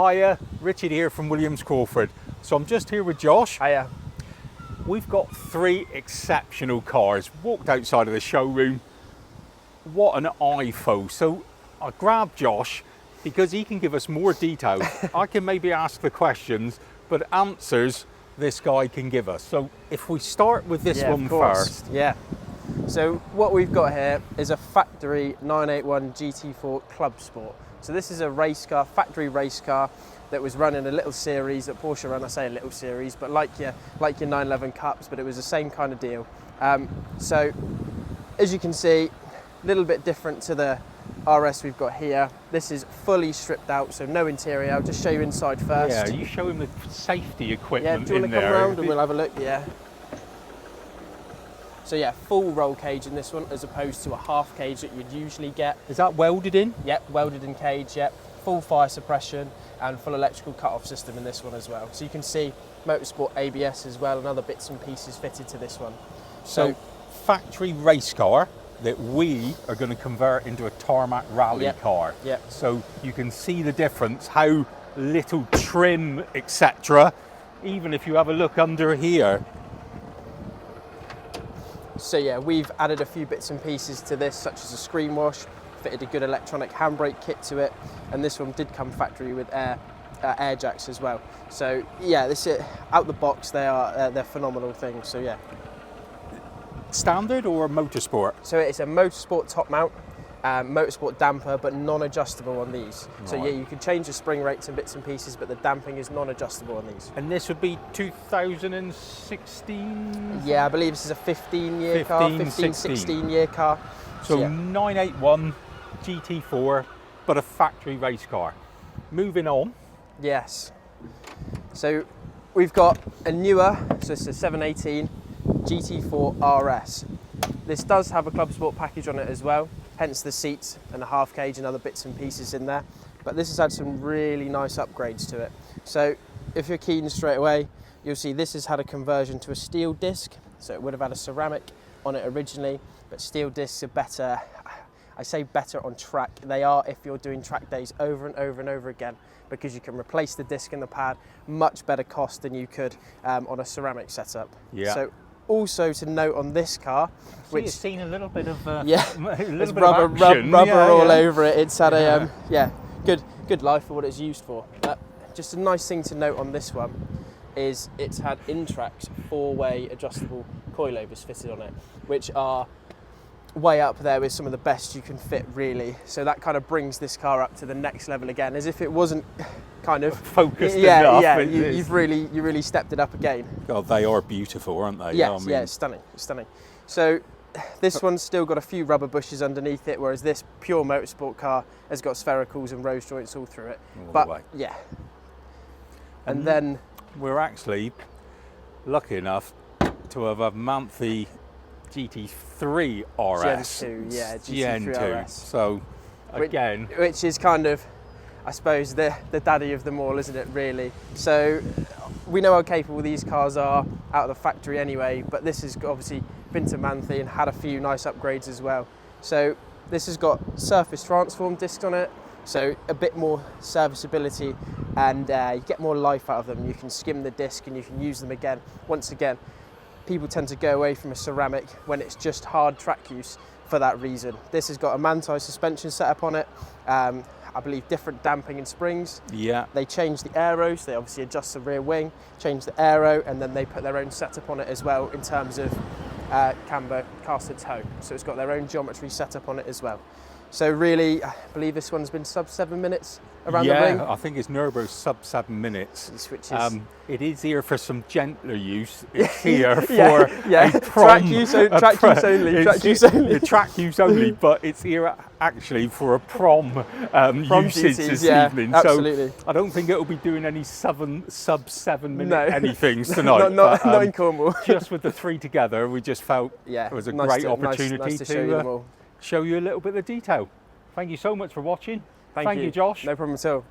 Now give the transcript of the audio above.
Hiya, Richard here from Williams Crawford. So I'm just here with Josh. Hiya. We've got 3 exceptional cars. Walked outside of the showroom. What an eyeful. So I grabbed Josh because he can give us more details. I can maybe ask the questions, but answers this guy can give us. So if we start with this one first. Yeah. So what we've got here is a factory 981 GT4 Club Sport. So this is a race car, factory race car that was run in a little series that Porsche ran. I say a little series, but like your 911 Cups, but it was the same kind of deal. So as you can see, a little bit different to the RS we've got here. This is fully stripped out, so no interior. I'll just show you inside first. Yeah, you show him the safety equipment. Yeah, do you want to come around and we'll have a look? Yeah. So yeah, full roll cage in this one as opposed to a half cage that you'd usually get. Is that welded in? Yep, welded in cage, yep. Full fire suppression and full electrical cut-off system in this one as well. So you can see Motorsport ABS as well and other bits and pieces fitted to this one. So factory race car that we are going to convert into a tarmac rally car. Yep. So you can see the difference, how little trim, etc. Even if you have a look under here. So yeah, we've added a few bits and pieces to this, such as a screen wash, fitted a good electronic handbrake kit to it, and this one did come factory with air jacks as well. So yeah, this is out the box. They're phenomenal things. So yeah. Standard or motorsport? So it's a motorsport top mount, motorsport damper, but non-adjustable on these. Right. So yeah, you can change the spring rates and bits and pieces, but the damping is non-adjustable on these. And this would be 2016? Yeah, I believe this is a 15-year car, 16-year car. So yeah. 981 GT4, but a factory race car. Moving on. Yes. So we've got a newer, so it's a 718 GT4 RS. This does have a Club Sport package on it as well, hence the seats and a half cage and other bits and pieces in there. But this has had some really nice upgrades to it. So if you're keen straight away, you'll see this has had a conversion to a steel disc. So it would have had a ceramic on it originally, but steel discs are better. I say better on track. They are if you're doing track days over and over and over again, because you can replace the disc in the pad, much better cost than you could on a ceramic setup. Yeah. So also to note on this car, which you've seen a little bit of there's rubber all over it. It's had a good life for what it's used for. But just a nice thing to note on this one is it's had Intrax 4-way adjustable coilovers fitted on it, which are way up there with some of the best you can fit, really. So that kind of brings this car up to the next level again, as if it wasn't kind of focused enough. Yeah, you really stepped it up again. God, they are beautiful, aren't they? Yes, yeah, it's stunning, it's stunning. So this one's still got a few rubber bushes underneath it, whereas this pure motorsport car has got sphericals and rose joints all through it. Yeah. And then we're actually lucky enough to have a monthly GT3 RS. Gen 2, yeah, Gen 2. RS. So again, which is kind of, I suppose, the daddy of them all, isn't it, really? So we know how capable these cars are out of the factory anyway, but this has obviously been to Manthe and had a few nice upgrades as well. So this has got surface transform discs on it, so a bit more serviceability, and you get more life out of them. You can skim the disc and you can use them again. Once again, people tend to go away from a ceramic when it's just hard track use for that reason. This has got a Manthe suspension setup on it. I believe different damping and springs. Yeah. They changed the aeros. They obviously adjust the rear wing, change the aero, and then they put their own setup on it as well in terms of camber, caster toe. So it's got their own geometry setup on it as well. So really, I believe this one's been sub 7 minutes around the ring. Yeah, I think it's Nürburgring sub 7 minutes. Which is it is here for some gentler use. It's here for a prom, track use only. Track use only, but it's here actually for a prom usage duties, this evening. Absolutely. So I don't think it'll be doing any sub 7 minute anythings tonight. not in Cornwall. Just with the 3 together, we just felt it was a great opportunity to show you a little bit of detail. Thank you so much for watching. Thank you, Josh. No problem at all.